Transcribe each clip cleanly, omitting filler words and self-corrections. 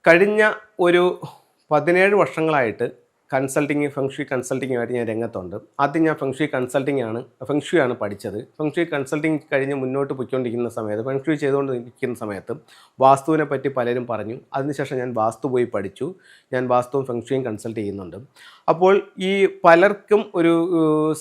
കഴിഞ്ഞ ഒരു 17 വർഷങ്ങളായിട്ട് ഫെങ്ഷുയി കൺസൾട്ടിങ്ങുമായിട്ട് ഞാൻ രംഗത്തുണ്ട്. ആദ്യം ഞാൻ ഫെങ്ഷുയി ആണ് പഠിച്ചത്. ഫെങ്ഷുയി കൺസൾട്ടിങ് കഴിഞ്ഞ് മുന്നോട്ട് പോയിക്കൊണ്ടിരിക്കുന്ന സമയത്ത്, ഫെങ്ഷുയി ചെയ്തുകൊണ്ടിരിക്കുന്ന സമയത്ത് വാസ്തുവിനെ പറ്റി പലരും പറഞ്ഞു. അതിനുശേഷം ഞാൻ വാസ്തു പോയി പഠിച്ചു. ഞാൻ വാസ്തുവും ഫെങ്ഷുയും കൺസൾട്ട് ചെയ്യുന്നുണ്ട്. അപ്പോൾ ഈ പലർക്കും ഒരു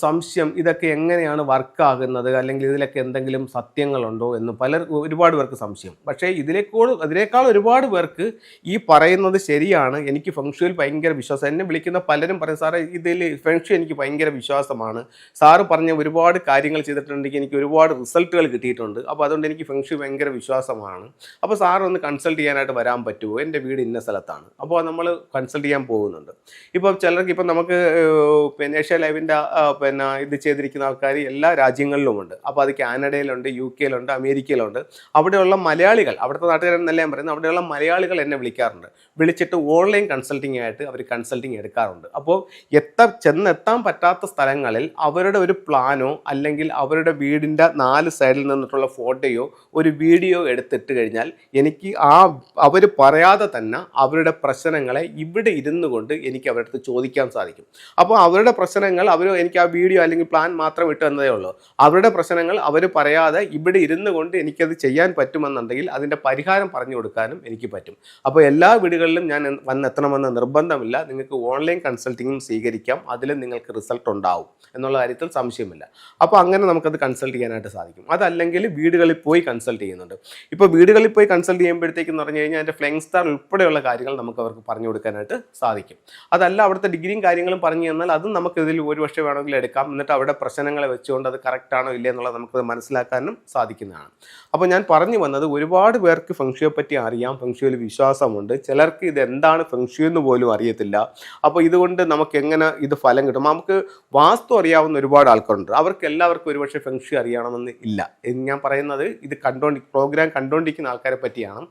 സംശയം, ഇതൊക്കെ എങ്ങനെയാണ് വർക്കാകുന്നത്, അല്ലെങ്കിൽ ഇതിലൊക്കെ എന്തെങ്കിലും സത്യങ്ങളുണ്ടോ എന്ന് ഒരുപാട് പേർക്ക് സംശയം. പക്ഷേ അതിനേക്കാൾ ഒരുപാട് പേർക്ക് ഈ പറയുന്നത് ശരിയാണ്. എനിക്ക് ഫെങ്ഷുയിൽ ഭയങ്കര വിശ്വാസം. എന്നെ വിളിക്കുന്ന പലരും പറയും, സാറേ ഇതിൽ ഫെങ്ഷു എനിക്ക് ഭയങ്കര വിശ്വാസമാണ്, സാറ് പറഞ്ഞ ഒരുപാട് കാര്യങ്ങൾ ചെയ്തിട്ടുണ്ടെങ്കിൽ എനിക്ക് ഒരുപാട് റിസൾട്ടുകൾ കിട്ടിയിട്ടുണ്ട്, അപ്പോൾ അതുകൊണ്ട് എനിക്ക് ഫെങ്ഷു ഭയങ്കര വിശ്വാസമാണ്. അപ്പോൾ സാർ ഒന്ന് കൺസൾട്ട് ചെയ്യാനായിട്ട് വരാൻ പറ്റുമോ? എൻ്റെ വീട് ഇന്ന സ്ഥലത്താണ്. അപ്പോൾ നമ്മൾ കൺസൾട്ട് ചെയ്യാൻ പോകുന്നുണ്ട്. ഇപ്പോൾ ചിലർക്ക് ഇപ്പം നമുക്ക് ഏഷ്യ ലൈവിൻ്റെ ഇത് ചെയ്തിരിക്കുന്ന ആൾക്കാർ എല്ലാ രാജ്യങ്ങളിലുമുണ്ട്. അപ്പോൾ അത് കാനഡയിലുണ്ട്, UK അമേരിക്കയിലുണ്ട്. അവിടെയുള്ള മലയാളികൾ, അവിടുത്തെ നാട്ടുകാരെന്നല്ല ഞാൻ പറയുന്നത്, അവിടെയുള്ള മലയാളികൾ എന്നെ വിളിക്കാറുണ്ട്. വിളിച്ചിട്ട് ഓൺലൈൻ കൺസൾട്ടിംഗ് ആയിട്ട് അവർ കൺസൾട്ടിങ് എടുക്കാറുണ്ട്. അപ്പോൾ ചെന്നെത്താൻ പറ്റാത്ത സ്ഥലങ്ങളിൽ അവരുടെ ഒരു പ്ലാനോ അല്ലെങ്കിൽ അവരുടെ വീടിൻ്റെ 4 സൈഡിൽ നിന്നിട്ടുള്ള ഫോട്ടോയോ ഒരു വീഡിയോ എടുത്തിട്ട് കഴിഞ്ഞാൽ എനിക്ക് അവർ പറയാതെ തന്നെ അവരുടെ പ്രശ്നങ്ങളെ ഇവിടെ ഇരുന്നു കൊണ്ട് എനിക്ക് അവരുടെ അടുത്ത് ചോദിക്കാൻ സാധിക്കും. അപ്പോൾ അവരുടെ പ്രശ്നങ്ങൾ എനിക്ക് ആ വീഡിയോ അല്ലെങ്കിൽ പ്ലാൻ മാത്രം ഇട്ട് തന്നതേ ഉള്ളൂ. അവരുടെ പ്രശ്നങ്ങൾ അവർ പറയാതെ ഇവിടെ ഇരുന്നു കൊണ്ട് എനിക്കത് ചെയ്യാൻ പറ്റുമെന്നുണ്ടെങ്കിൽ അതിൻ്റെ പരിഹാരം പറഞ്ഞു കൊടുക്കാനും എനിക്ക് പറ്റും. അപ്പോൾ എല്ലാ വീടുകളിലും ഞാൻ വന്നെത്തണമെന്ന് നിർബന്ധമില്ല. നിങ്ങൾക്ക് ഓൺലൈൻ കൺസൾട്ടിങ്ങും സ്വീകരിക്കാം. അതിലും നിങ്ങൾക്ക് റിസൾട്ട് ഉണ്ടാവും എന്നുള്ള കാര്യത്തിൽ സംശയമില്ല. അപ്പോൾ അങ്ങനെ നമുക്കത് കൺസൾട്ട് ചെയ്യാനായിട്ട് സാധിക്കും. അതല്ലെങ്കിൽ വീടുകളിൽ പോയി കൺസൾട്ട് ചെയ്യുന്നുണ്ട്. ഇപ്പോൾ വീടുകളിൽ പോയി കൺസൾട്ട് ചെയ്യുമ്പോഴത്തേക്കെന്ന് പറഞ്ഞു കഴിഞ്ഞാൽ അതിൻ്റെ ഫ്ലെയിങ് സ്റ്റാർ ഉൾപ്പെടെയുള്ള കാര്യങ്ങൾ നമുക്ക് അവർക്ക് പറഞ്ഞു കൊടുക്കാനായിട്ട് സാധിക്കും. അതല്ല അവിടുത്തെ ഡിഗ്രിയും കാര്യങ്ങളും പറഞ്ഞു തന്നാൽ അതും നമുക്ക് ഇതിൽ ഒരുപക്ഷെ വേണമെങ്കിൽ എടുക്കാം. എന്നിട്ട് അവിടെ പ്രശ്നങ്ങളെ വെച്ചുകൊണ്ട് അത് കറക്റ്റാണോ ഇല്ലേ എന്നുള്ളത് നമുക്കത് മനസ്സിലാക്കാനും സാധിക്കുന്നതാണ്. അപ്പോൾ ഞാൻ പറഞ്ഞു വന്നത്, ഒരുപാട് പേർക്ക് ഫെങ്ഷുയെ പറ്റി അറിയാം, ഫെങ്ഷുയിൽ വിശ്വാസമുണ്ട്. ചിലർക്ക് ഇത് എന്താണ് ഫെങ്ഷു എന്ന് പോലും അറിയത്തില്ല. അപ്പോൾ ഇതുകൊണ്ട് നമുക്ക് എങ്ങനെ ഇത് ഫലം കിട്ടും? നമുക്ക് വാസ്തു അറിയാവുന്ന ഒരുപാട് ആൾക്കാരുണ്ട്. അവർക്ക് എല്ലാവർക്കും ഒരുപക്ഷെ ഫെങ്ഷു അറിയണമെന്ന് ഇല്ല. ഞാൻ പറയുന്നത് ഇത് പ്രോഗ്രാം കണ്ടുകൊണ്ടിരിക്കുന്ന ആൾക്കാരെ പറ്റിയാണ്.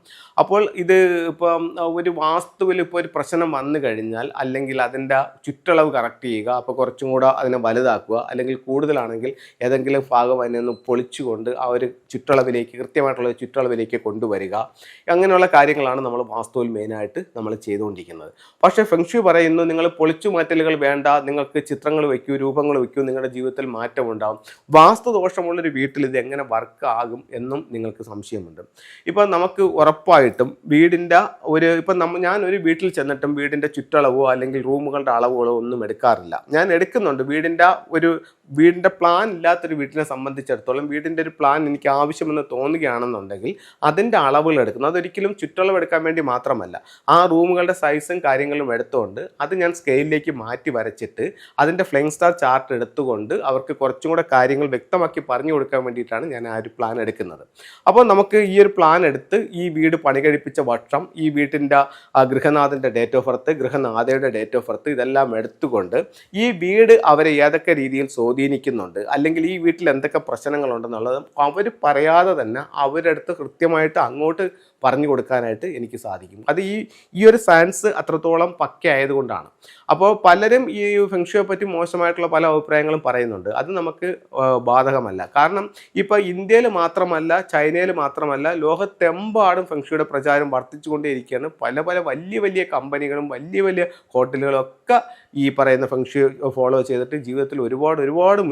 അപ്പോൾ ഇത് ഇപ്പം ഒരു വാസ്തുവിൽ ഇപ്പോൾ ഒരു പ്രശ്നം വന്നു കഴിഞ്ഞാൽ, അല്ലെങ്കിൽ അതിൻ്റെ ചുറ്റളവ് കറക്റ്റ് ചെയ്യുക, അപ്പോൾ കുറച്ചും കൂടെ അതിനെ വലുതാക്കുക, അല്ലെങ്കിൽ കൂടുതലാണെങ്കിൽ ഏതെങ്കിലും ഭാഗം അതിനെ ഒന്ന് പൊളിച്ചുകൊണ്ട് ആ ഒരു കൃത്യമായിട്ടുള്ള ചുറ്റളവിലേക്ക് കൊണ്ടുവരിക. അങ്ങനെയുള്ള കാര്യങ്ങളാണ് നമ്മൾ വാസ്തുവിൽ മെയിനായിട്ട് നമ്മൾ ചെയ്തുകൊണ്ടിരിക്കുന്നത്. പക്ഷേ ഫെങ്ഷു പറയുന്നു, നിങ്ങൾ പൊളിച്ചു മാറ്റലുകൾ വേണ്ട, നിങ്ങൾക്ക് ചിത്രങ്ങൾ വയ്ക്കൂ, രൂപങ്ങൾ വയ്ക്കൂ, നിങ്ങളുടെ ജീവിതത്തിൽ മാറ്റമുണ്ടാകും. വാസ്തുദോഷമുള്ളൊരു വീട്ടിൽ ഇത് എങ്ങനെ വർക്ക് ആകും എന്നും നിങ്ങൾക്ക് സംശയമുണ്ട്. ഇപ്പം നമുക്ക് ഉറപ്പായിട്ടും വീടിൻ്റെ ഞാനൊരു വീട്ടിൽ ചെന്നിട്ടും വീടിൻ്റെ ചുറ്റളവോ അല്ലെങ്കിൽ റൂമുകളുടെ അളവുകളോ ഒന്നും എടുക്കാറില്ല. ഞാൻ എടുക്കുന്നുണ്ട്. വീടിൻ്റെ പ്ലാൻ ഇല്ലാത്തൊരു വീട്ടിനെ സംബന്ധിച്ചിടത്തോളം വീടിൻ്റെ ഒരു പ്ലാൻ എനിക്ക് ആവശ്യമെന്ന് തോന്നുകയാണെന്നുണ്ടെങ്കിൽ അതിൻ്റെ അളവുകൾ എടുക്കുന്നു. അതൊരിക്കലും ചുറ്റളവ് എടുക്കാൻ വേണ്ടി മാത്രമല്ല, ആ റൂമുകളുടെ സൈസും കാര്യങ്ങളും എടുത്തുകൊണ്ട് അത് ഞാൻ സ്കെയിലിലേക്ക് മാറ്റി വരച്ചിട്ട് അതിൻ്റെ ഫ്ലെയിങ് സ്റ്റാർ ചാർട്ട് എടുത്തുകൊണ്ട് അവർക്ക് കുറച്ചും കൂടെ കാര്യങ്ങൾ വ്യക്തമാക്കി പറഞ്ഞു കൊടുക്കാൻ വേണ്ടിയിട്ടാണ് ഞാൻ ആ ഒരു പ്ലാൻ എടുക്കുന്നത്. അപ്പോൾ നമുക്ക് ഈ ഒരു പ്ലാൻ എടുത്ത് ഈ വീട് പണി കഴിപ്പിച്ച വർഷം, ഈ വീട്ടിൻ്റെ ഗൃഹനാഥൻ്റെ ഡേറ്റ് ഓഫ് ബർത്ത്, ഗൃഹനാഥയുടെ ഡേറ്റ് ഓഫ് ബർത്ത്, ഇതെല്ലാം എടുത്തുകൊണ്ട് ഈ വീട് അവരെ ഏതൊക്കെ രീതിയിൽ സ്വാധീനിക്കുന്നുണ്ട്, അല്ലെങ്കിൽ ഈ വീട്ടിൽ എന്തൊക്കെ പ്രശ്നങ്ങളുണ്ടെന്നുള്ളത് അവർ പറയാതെ തന്നെ അവരുടെ അടുത്ത് കൃത്യമായിട്ട് അങ്ങോട്ട് പറഞ്ഞു കൊടുക്കാനായിട്ട് എനിക്ക് സാധിക്കും. അത് ഈ ഒരു സയൻസ് അത്രത്തോളം പക്കയായതുകൊണ്ടാണ്. അപ്പോൾ പലരും ഈ ഫെങ്ഷുയെ പറ്റി മോശമായിട്ടുള്ള പല അഭിപ്രായങ്ങളും പറയുന്നുണ്ട്. അത് നമുക്ക് ബാധകമല്ല. കാരണം ഇപ്പോൾ ഇന്ത്യയിൽ മാത്രമല്ല, ചൈനയിൽ മാത്രമല്ല, ലോകത്തെമ്പാടും ഫെങ്ഷുയുടെ പ്രചാരം വർദ്ധിച്ചുകൊണ്ടേയിരിക്കുകയാണ്. പല വലിയ വലിയ കമ്പനികളും വലിയ വലിയ ഹോട്ടലുകളും ഒക്കെ ഈ പറയുന്ന ഫെങ്ഷു ഫോളോ ചെയ്തിട്ട് ജീവിതത്തിൽ ഒരുപാട്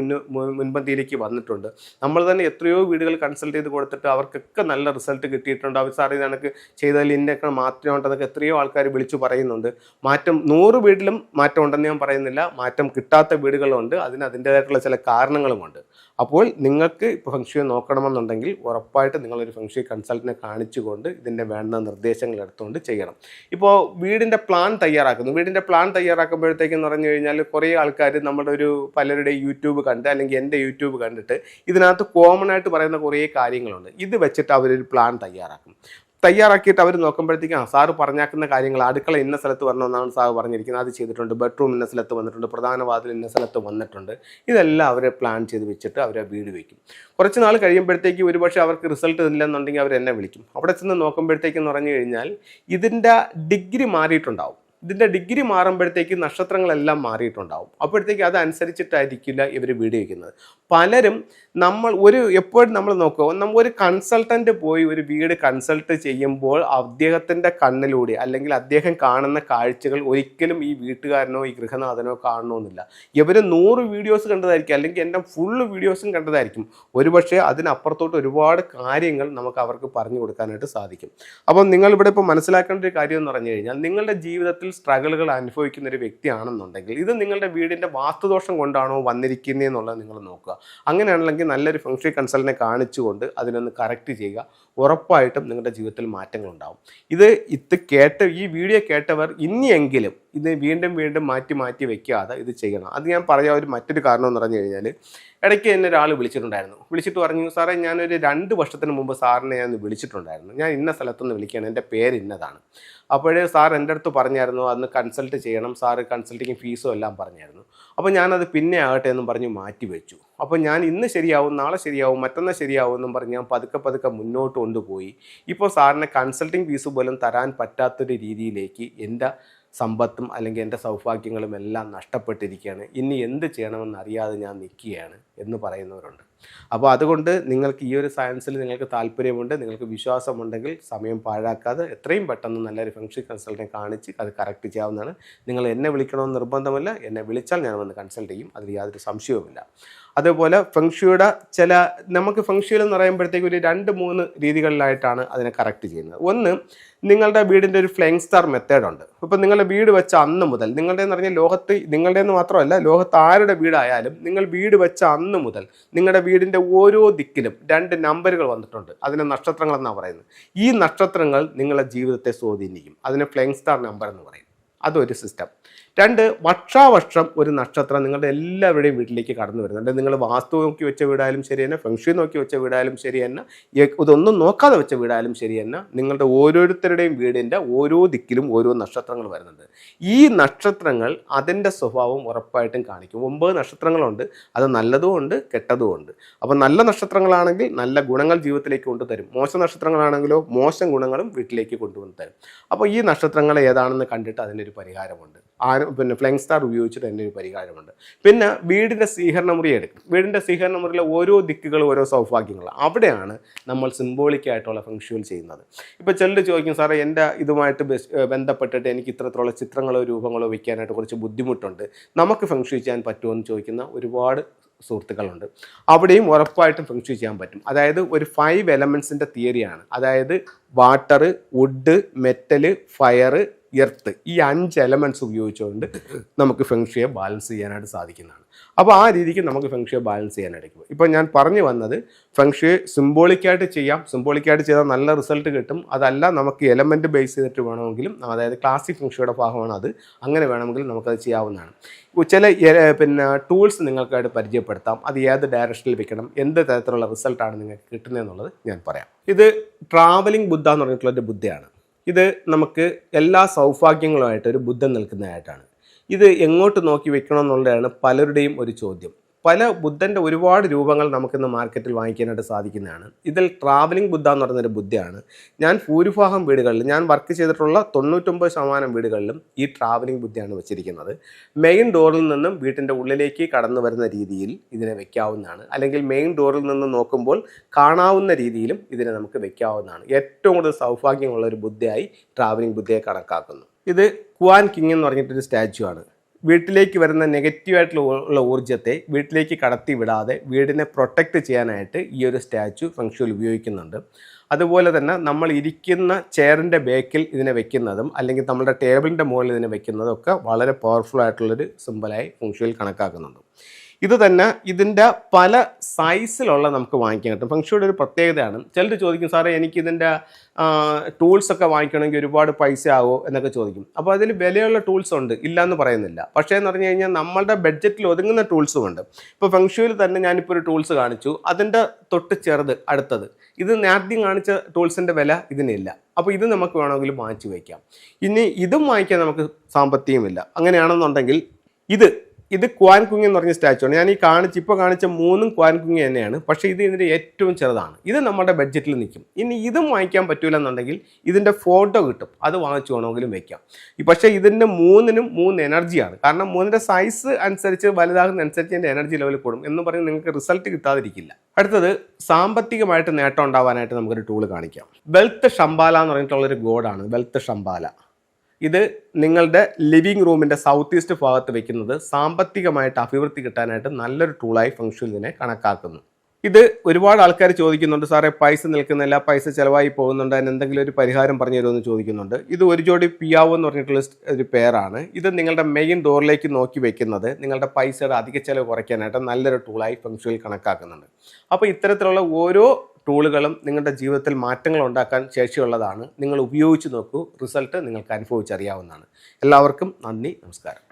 മുൻപന്തിയിലേക്ക് വന്നിട്ടുണ്ട്. നമ്മൾ തന്നെ എത്രയോ വീടുകൾ കൺസൾട്ട് ചെയ്ത് കൊടുത്തിട്ട് അവർക്കൊക്കെ നല്ല റിസൾട്ട് കിട്ടിയിട്ടുണ്ട്. അവർ സാർ ഇതണക്ക് ചെയ്തതിൽ ഇന്നൊക്കെ മാറ്റം ഉണ്ടെന്നൊക്കെ എത്രയോ ആൾക്കാർ വിളിച്ചു പറയുന്നുണ്ട്. 100 വീട്ടിലും മാറ്റം ഉണ്ടെന്ന് ഞാൻ പറയുന്നില്ല. മാറ്റം കിട്ടാത്ത വീടുകളുണ്ട്. അതിൻ്റേതായിട്ടുള്ള ചില കാരണങ്ങളുമുണ്ട്. അപ്പോൾ നിങ്ങൾക്ക് ഇപ്പോൾ ഫെങ്ഷുയെ നോക്കണമെന്നുണ്ടെങ്കിൽ ഉറപ്പായിട്ട് നിങ്ങളൊരു ഫെങ്ഷു കൺസൾട്ടിനെ കാണിച്ചുകൊണ്ട് ഇതിൻ്റെ വേണ്ട നിർദ്ദേശങ്ങൾ എടുത്തുകൊണ്ട് ചെയ്യണം. ഇപ്പോൾ വീടിൻ്റെ പ്ലാൻ തയ്യാറാക്കുമ്പോഴത്തേക്കെന്ന് പറഞ്ഞു കഴിഞ്ഞാൽ കുറേ ആൾക്കാർ പലരുടെ യൂട്യൂബ് കണ്ട്, അല്ലെങ്കിൽ എൻ്റെ യൂട്യൂബ് കണ്ടിട്ട് ഇതിനകത്ത് കോമൺ ആയിട്ട് പറയുന്ന കുറേ കാര്യങ്ങളുണ്ട്. ഇത് വെച്ചിട്ട് അവരൊരു പ്ലാൻ തയ്യാറാക്കിയിട്ട് അവർ നോക്കുമ്പോഴത്തേക്കും സാറ് പറഞ്ഞാക്കുന്ന കാര്യങ്ങൾ, അടുക്കള ഇന്ന സ്ഥലത്ത് വരണമെന്നാണ് സാറ് പറഞ്ഞിരിക്കുന്നത്, അത് ചെയ്തിട്ടുണ്ട്. ബെഡ്റൂം ഇന്ന സ്ഥലത്ത് വന്നിട്ടുണ്ട്, പ്രധാന വാതിൽ ഇന്ന സ്ഥലത്ത് വന്നിട്ടുണ്ട്. ഇതെല്ലാം അവർ പ്ലാൻ ചെയ്ത് വെച്ചിട്ട് അവരെ വീട് വയ്ക്കും. കുറച്ച് നാൾ കഴിയുമ്പോഴത്തേക്ക് ഒരുപക്ഷെ അവർക്ക് റിസൾട്ട് ഇല്ലെന്നുണ്ടെങ്കിൽ അവർ എന്നെ വിളിക്കും. അവിടെ ചെന്ന് നോക്കുമ്പോഴത്തേക്കെന്ന് പറഞ്ഞു കഴിഞ്ഞാൽ ഇതിൻ്റെ ഡിഗ്രി മാറിയിട്ടുണ്ടാവും. ഇതിൻ്റെ ഡിഗ്രി മാറുമ്പോഴത്തേക്ക് നക്ഷത്രങ്ങളെല്ലാം മാറിയിട്ടുണ്ടാവും. അപ്പോഴത്തേക്ക് അതനുസരിച്ചിട്ടായിരിക്കില്ല ഇവർ വീട് വയ്ക്കുന്നത്. പലരും എപ്പോഴും നമ്മൾ നോക്കുക, നമ്മൾ ഒരു കൺസൾട്ടൻ്റ് പോയി ഒരു വീട് കൺസൾട്ട് ചെയ്യുമ്പോൾ അദ്ദേഹത്തിൻ്റെ കണ്ണിലൂടെ അല്ലെങ്കിൽ അദ്ദേഹം കാണുന്ന കാഴ്ചകൾ ഒരിക്കലും ഈ വീട്ടുകാരനോ ഈ ഗൃഹനാഥനോ കാണണമെന്നില്ല. ഇവർ 100 വീഡിയോസ് കണ്ടതായിരിക്കും, അല്ലെങ്കിൽ എൻ്റെ ഫുള്ള് വീഡിയോസും കണ്ടതായിരിക്കും. ഒരുപക്ഷെ അതിനപ്പുറത്തോട്ട് ഒരുപാട് കാര്യങ്ങൾ നമുക്ക് അവർക്ക് പറഞ്ഞു കൊടുക്കാനായിട്ട് സാധിക്കും. അപ്പം നിങ്ങളിവിടെ ഇപ്പോൾ മനസ്സിലാക്കേണ്ട ഒരു കാര്യം എന്ന് പറഞ്ഞു കഴിഞ്ഞാൽ, നിങ്ങളുടെ ജീവിതത്തിൽ സ്ട്രഗിളുകൾ അനുഭവിക്കുന്ന ഒരു വ്യക്തിയാണെന്നുണ്ടെങ്കിൽ ഇത് നിങ്ങളുടെ വീടിൻ്റെ വാസ്തുദോഷം കൊണ്ടാണോ വന്നിരിക്കുന്നതെന്നുള്ളത് നിങ്ങൾ നോക്കുക. അങ്ങനെയാണെങ്കിൽ നല്ലൊരു ഫെങ്ഷുയി കൺസൾട്ടനെ കാണിച്ചുകൊണ്ട് അതിനൊന്ന് കറക്റ്റ് ചെയ്യുക. ഉറപ്പായിട്ടും നിങ്ങളുടെ ജീവിതത്തിൽ മാറ്റങ്ങളുണ്ടാവും. ഈ വീഡിയോ കേട്ടവർ ഇനിയെങ്കിലും ഇത് വീണ്ടും മാറ്റി വെക്കാതെ ഇത് ചെയ്യണം. അത് ഞാൻ പറയാൻ മറ്റൊരു കാരണം എന്ന് പറഞ്ഞു കഴിഞ്ഞാൽ, ഇടയ്ക്ക് എന്നെ ഒരാൾ വിളിച്ചിട്ട് പറഞ്ഞു, സാറേ ഞാനൊരു 2 വർഷത്തിന് മുമ്പ് സാറിനെ ഞാൻ വിളിച്ചിട്ടുണ്ടായിരുന്നു, ഞാൻ ഇന്ന സ്ഥലത്തുനിന്ന് വിളിക്കുകയാണ്, എൻ്റെ പേര് ഇന്നതാണ്. അപ്പോഴേ സാർ എൻ്റെ അടുത്ത് പറഞ്ഞായിരുന്നു അന്ന് കൺസൾട്ട് ചെയ്യണം, സാറ് കൺസൾട്ടിങ് ഫീസും എല്ലാം പറഞ്ഞായിരുന്നു. അപ്പോൾ ഞാനത് പിന്നെ ആകട്ടെ എന്നും പറഞ്ഞ് മാറ്റി വെച്ചു. അപ്പോൾ ഞാൻ ഇന്ന് ശരിയാവും, നാളെ ശരിയാവും, മറ്റന്നാൾ ശരിയാവും എന്നും പറഞ്ഞ് ഞാൻ പതുക്കെ മുന്നോട്ട് കൊണ്ടുപോയി. ഇപ്പോൾ സാറിന് കൺസൾട്ടിങ് ഫീസ് പോലും തരാൻ പറ്റാത്തൊരു രീതിയിലേക്ക് എൻ്റെ സമ്പത്തും അല്ലെങ്കിൽ എൻ്റെ സൗഭാഗ്യങ്ങളും എല്ലാം നഷ്ടപ്പെട്ടിരിക്കുകയാണ്. ഇനി എന്ത് ചെയ്യണമെന്ന് അറിയാതെ ഞാൻ നിൽക്കുകയാണ് എന്ന് പറയുന്നവരുണ്ട്. അപ്പോൾ അതുകൊണ്ട് നിങ്ങൾക്ക് ഈ ഒരു സയൻസിൽ നിങ്ങൾക്ക് താല്പര്യമുണ്ട്, നിങ്ങൾക്ക് വിശ്വാസമുണ്ടെങ്കിൽ സമയം പാഴാക്കാതെ എത്രയും പെട്ടെന്ന് നല്ലൊരു ഫെങ്ഷുയി കൺസൾട്ടനെ കാണിച്ച് അത് കറക്റ്റ് ചെയ്യാവുന്നതാണ്. നിങ്ങൾ എന്നെ വിളിക്കണമെന്ന് നിർബന്ധമില്ല, എന്നെ വിളിച്ചാൽ ഞാൻ വന്ന് കൺസൾട്ട് ചെയ്യും, അതിൽ യാതൊരു സംശയവുമില്ല. അതേപോലെ ഫെങ്ഷുയുടെ നമുക്ക് ഫെങ്ഷുയിൽ എന്ന് പറയുമ്പോഴത്തേക്ക് ഒരു 2-3 രീതികളിലായിട്ടാണ് അതിനെ കറക്റ്റ് ചെയ്യുന്നത്. ഒന്ന്, നിങ്ങളുടെ വീടിൻ്റെ ഒരു ഫ്ലൈയിങ് സ്റ്റാർ മെത്തേഡുണ്ട്. ഇപ്പോൾ നിങ്ങളുടെ വീട് വെച്ച അന്ന് മുതൽ, നിങ്ങളുടെ എന്ന് പറഞ്ഞാൽ നിങ്ങളുടേന്ന് മാത്രമല്ല ലോകത്ത് ആരുടെ വീടായാലും, നിങ്ങൾ വീട് വെച്ച അന്ന് മുതൽ നിങ്ങളുടെ വീടിൻ്റെ ഓരോ ദിക്കിലും 2 നമ്പറുകൾ വന്നിട്ടുണ്ട്. അതിനെ നക്ഷത്രങ്ങൾ എന്നാണ് പറയുന്നത്. ഈ നക്ഷത്രങ്ങൾ നിങ്ങളുടെ ജീവിതത്തെ സ്വാധീനിക്കും. അതിനെ ഫ്ലൈയിങ് സ്റ്റാർ നമ്പർ എന്ന് പറയും. അതൊരു സിസ്റ്റം. 2, വർഷാവർഷം ഒരു നക്ഷത്രം നിങ്ങളുടെ എല്ലാവരുടെയും വീട്ടിലേക്ക് കടന്നു വരുന്നുണ്ട്. നിങ്ങൾ വാസ്തു നോക്കി വെച്ച വീടായാലും ശരി തന്നെ, ഫെങ്ഷുയി നോക്കി വെച്ച വീടായാലും ശരി തന്നെ, ഇതൊന്നും നോക്കാതെ വെച്ച വീടായാലും ശരി തന്നെ, നിങ്ങളുടെ ഓരോരുത്തരുടെയും വീടിൻ്റെ ഓരോ ദിക്കിലും ഓരോ നക്ഷത്രങ്ങൾ വരുന്നുണ്ട്. ഈ നക്ഷത്രങ്ങൾ അതിൻ്റെ സ്വഭാവം ഉറപ്പായിട്ടും കാണിക്കും. 9 നക്ഷത്രങ്ങളുണ്ട്. അത് നല്ലതും ഉണ്ട്, കെട്ടതും ഉണ്ട്. അപ്പോൾ നല്ല നക്ഷത്രങ്ങളാണെങ്കിൽ നല്ല ഗുണങ്ങൾ ജീവിതത്തിലേക്ക് കൊണ്ടുതരും. മോശം നക്ഷത്രങ്ങളാണെങ്കിലോ മോശം ഗുണങ്ങളും വീട്ടിലേക്ക് കൊണ്ടുവന്ന് തരും. അപ്പോൾ ഈ നക്ഷത്രങ്ങൾ ഏതാണെന്ന് കണ്ടിട്ട് അതിനൊരു പരിഹാരമുണ്ട്. ഫ്ലൈയിങ് സ്റ്റാർ ഉപയോഗിച്ചിട്ട് അതിൻ്റെ ഒരു പരിഹാരമുണ്ട്. പിന്നെ വീടിൻ്റെ സ്വീകരണ മുറി എടുക്കും. വീടിൻ്റെ സ്വീകരണ മുറിയിലെ ഓരോ ദിക്കുകളും ഓരോ സൗഭാഗ്യങ്ങൾ, അവിടെയാണ് നമ്മൾ സിംബോളിക്കായിട്ടുള്ള ഫെങ്ഷുയിൽ ചെയ്യുന്നത്. ഇപ്പോൾ ചിലർ ചോദിക്കും, സാറേ എൻ്റെ ഇതുമായിട്ട് ബന്ധപ്പെട്ടിട്ട് എനിക്ക് ഇത്രത്തോളം ചിത്രങ്ങളോ രൂപങ്ങളോ വയ്ക്കാനായിട്ട് കുറച്ച് ബുദ്ധിമുട്ടുണ്ട്, നമുക്ക് ഫെങ്ഷുയി ചെയ്യാൻ പറ്റുമോ എന്ന് ചോദിക്കുന്ന ഒരുപാട് സുഹൃത്തുക്കളുണ്ട്. അവിടെയും ഉറപ്പായിട്ടും ഫെങ്ഷുയി ചെയ്യാൻ പറ്റും. അതായത് ഒരു 5 എലമെൻസിൻ്റെ തിയറിയാണ്. അതായത് water, wood, metal, fire, earth, ഈ 5 എലമെൻറ്റ്സ് ഉപയോഗിച്ചുകൊണ്ട് നമുക്ക് ഫെങ്ഷുയെ ബാലൻസ് ചെയ്യാനായിട്ട് സാധിക്കുന്നതാണ്. അപ്പോൾ ആ രീതിക്ക് നമുക്ക് ഫെങ്ഷുയെ ബാലൻസ് ചെയ്യാനായിട്ട്. ഇപ്പോൾ ഞാൻ പറഞ്ഞു വന്നത്, ഫെങ്ഷുയെ സിംബോളിക്കായിട്ട് ചെയ്യാം. സിംബോളിക്കായിട്ട് ചെയ്താൽ നല്ല റിസൾട്ട് കിട്ടും. അതല്ല, നമുക്ക് എലമെൻറ്റ് ബേസ് ചെയ്തിട്ട് വേണമെങ്കിലും, അതായത് ക്ലാസിക് ഫെങ്ഷുയുടെ ഭാഗമാണ് അത്, അങ്ങനെ വേണമെങ്കിലും നമുക്കത് ചെയ്യാവുന്നതാണ്. ചില ടൂൾസ് നിങ്ങൾക്കായിട്ട് പരിചയപ്പെടുത്താം. അത് ഏത് ഡയറക്ഷനിൽ വെക്കണം, എന്ത് തരത്തിലുള്ള റിസൾട്ടാണ് നിങ്ങൾക്ക് കിട്ടുന്നതെന്നുള്ളത് ഞാൻ പറയാം. ഇത് ട്രാവലിംഗ് ബുദ്ധ എന്ന് പറഞ്ഞിട്ടുള്ളൊരു ബുദ്ധയാണ്. ഇത് നമുക്ക് എല്ലാ സൗഭാഗ്യങ്ങളുമായിട്ട് ഒരു ബുദ്ധൻ നിൽക്കുന്നതായിട്ടാണ്. ഇത് എങ്ങോട്ട് നോക്കി വെക്കണമെന്നുള്ളതാണ് പലരുടെയും ഒരു ചോദ്യം. ബുദ്ധൻ്റെ ഒരുപാട് രൂപങ്ങൾ നമുക്കിന്ന് മാർക്കറ്റിൽ വാങ്ങിക്കാനായിട്ട് സാധിക്കുന്നതാണ്. ഇതിൽ ട്രാവലിംഗ് ബുദ്ധ എന്ന് പറയുന്നൊരു ബുദ്ധയാണ്. ഞാൻ ഭൂരിഭാഗം വീടുകളിലും, ഞാൻ വർക്ക് ചെയ്തിട്ടുള്ള 99% വീടുകളിലും ഈ ട്രാവലിംഗ് ബുദ്ധയാണ് വെച്ചിരിക്കുന്നത്. മെയിൻ ഡോറിൽ നിന്നും വീട്ടിൻ്റെ ഉള്ളിലേക്ക് കടന്നു വരുന്ന രീതിയിൽ ഇതിനെ വെക്കാവുന്നതാണ്. അല്ലെങ്കിൽ മെയിൻ ഡോറിൽ നിന്ന് നോക്കുമ്പോൾ കാണാവുന്ന രീതിയിലും ഇതിനെ നമുക്ക് വെക്കാവുന്നതാണ്. ഏറ്റവും കൂടുതൽ സൗഭാഗ്യമുള്ള ഒരു ബുദ്ധയായി ട്രാവലിംഗ് ബുദ്ധയെ കണക്കാക്കുന്നു. ഇത് കുവാൻ കിങ് എന്ന് പറഞ്ഞിട്ടൊരു സ്റ്റാച്യു ആണ്. വീട്ടിലേക്ക് വരുന്ന നെഗറ്റീവായിട്ടുള്ള ഊർജ്ജത്തെ വീട്ടിലേക്ക് കടത്തി വിടാതെ വീടിനെ പ്രൊട്ടക്റ്റ് ചെയ്യാനായിട്ട് ഈ ഒരു സ്റ്റാച്യു ഫെങ്ഷുയിൽ ഉപയോഗിക്കുന്നുണ്ട്. അതുപോലെ തന്നെ നമ്മൾ ഇരിക്കുന്ന ചെയറിൻ്റെ ബേക്കിൽ ഇതിനെ വെക്കുന്നതും അല്ലെങ്കിൽ നമ്മുടെ ടേബിളിൻ്റെ മുകളിൽ ഇതിനെ വെക്കുന്നതും ഒക്കെ വളരെ പവർഫുൾ ആയിട്ടുള്ളൊരു സിമ്പലായി ഫെങ്ഷുയിൽ കണക്കാക്കുന്നുണ്ട്. ഇത് തന്നെ ഇതിൻ്റെ പല സൈസിലുള്ള നമുക്ക് വാങ്ങിക്കാൻ കിട്ടും. ഫെങ്ഷുയുടെ ഒരു പ്രത്യേകതയാണ്. ചിലർ ചോദിക്കും, സാറേ എനിക്കിതിൻ്റെ ടൂൾസൊക്കെ വാങ്ങിക്കണമെങ്കിൽ ഒരുപാട് പൈസ ആകുമോ എന്നൊക്കെ ചോദിക്കും. അപ്പോൾ അതിൽ വിലയുള്ള ടൂൾസ് ഉണ്ട്, ഇല്ലയെന്ന് പറയുന്നില്ല. പക്ഷേ എന്ന് പറഞ്ഞു കഴിഞ്ഞാൽ നമ്മളുടെ ബഡ്ജറ്റിൽ ഒതുങ്ങുന്ന ടൂൾസും ഉണ്ട്. ഇപ്പോൾ ഫെങ്ഷുയിൽ തന്നെ ഞാനിപ്പോൾ ഒരു ടൂൾസ് കാണിച്ചു, അതിൻ്റെ തൊട്ട് ചെറുത് അടുത്തത്. ഇത് നേരത്തെ കാണിച്ച ടൂൾസിൻ്റെ വില ഇതിനില്ല. അപ്പോൾ ഇത് നമുക്ക് വേണമെങ്കിൽ വാങ്ങിച്ച് വയ്ക്കാം. ഇനി ഇതും വാങ്ങിക്കാൻ നമുക്ക് സാമ്പത്തികമില്ല. അങ്ങനെയാണെന്നുണ്ടെങ്കിൽ ഇത് ഇത് ക്വാൻ കുങ് എന്ന് പറഞ്ഞ സ്റ്റാച്ചു ആണ്. ഞാൻ ഇപ്പോൾ കാണിച്ച 3 ക്വാൻ കുങ് തന്നെയാണ്. പക്ഷേ ഇത് ഇതിൻ്റെ ഏറ്റവും ചെറുതാണ്. ഇത് നമ്മുടെ ബഡ്ജറ്റിൽ നിൽക്കും. ഇനി ഇതും വാങ്ങിക്കാൻ പറ്റൂല എന്നുണ്ടെങ്കിൽ ഇതിൻ്റെ ഫോട്ടോ കിട്ടും, അത് വാങ്ങിച്ചു വേണമെങ്കിലും വെക്കാം. പക്ഷേ ഇതിൻ്റെ 3നും 3 എനർജിയാണ്. കാരണം 3ൻ്റെ സൈസ് അനുസരിച്ച് വലുതാകുന്ന അനുസരിച്ച് എൻ്റെ എനർജി ലെവൽ കൂടും എന്ന് പറഞ്ഞ് നിങ്ങൾക്ക് റിസൾട്ട് കിട്ടാതിരിക്കില്ല. അടുത്തത് സാമ്പത്തികമായിട്ട് നേട്ടം ഉണ്ടാവാനായിട്ട് നമുക്കൊരു ടൂള് കാണിക്കാം. വെൽത്ത് ഷംബാല എന്ന് പറഞ്ഞിട്ടുള്ളൊരു ഗോഡാണ് വെൽത്ത് ഷംബാല. ഇത് നിങ്ങളുടെ ലിവിങ് റൂമിൻ്റെ സൗത്ത് ഈസ്റ്റ് ഭാഗത്ത് വെക്കുന്നത് സാമ്പത്തികമായിട്ട് അഭിവൃദ്ധി കിട്ടാനായിട്ട് നല്ലൊരു ടൂളായി ഫംഗ്ഷൻ ഇതിനെ കണക്കാക്കുന്നു. ഇത് ഒരുപാട് ആൾക്കാർ ചോദിക്കുന്നുണ്ട്, സാറേ പൈസ നിൽക്കുന്നില്ല, പൈസ ചിലവായി പോകുന്നുണ്ട്, അതിന് എന്തെങ്കിലും ഒരു പരിഹാരം പറഞ്ഞു തരുമെന്ന് ചോദിക്കുന്നുണ്ട്. ഇത് ഒരു ജോഡി പിയാവോ എന്ന് പറഞ്ഞിട്ടുള്ള ഒരു പെയറാണ്. ഇത് നിങ്ങളുടെ മെയിൻ ഡോറിലേക്ക് നോക്കി വെക്കുന്നത് നിങ്ങളുടെ പൈസയുടെ അധിക ചിലവ് കുറയ്ക്കാനായിട്ട് നല്ലൊരു ടൂളായി ഫംഗ്ഷനിൽ കണക്കാക്കുന്നുണ്ട്. അപ്പോൾ ഇത്തരത്തിലുള്ള ഓരോ ടൂളുകളും നിങ്ങളുടെ ജീവിതത്തിൽ മാറ്റങ്ങൾ ഉണ്ടാക്കാൻ ശേഷിയുള്ളതാണ്. നിങ്ങൾ ഉപയോഗിച്ച് നോക്കൂ, റിസൾട്ട് നിങ്ങൾക്ക് അനുഭവിച്ചറിയാവുന്നതാണ്. എല്ലാവർക്കും നന്ദി, നമസ്കാരം.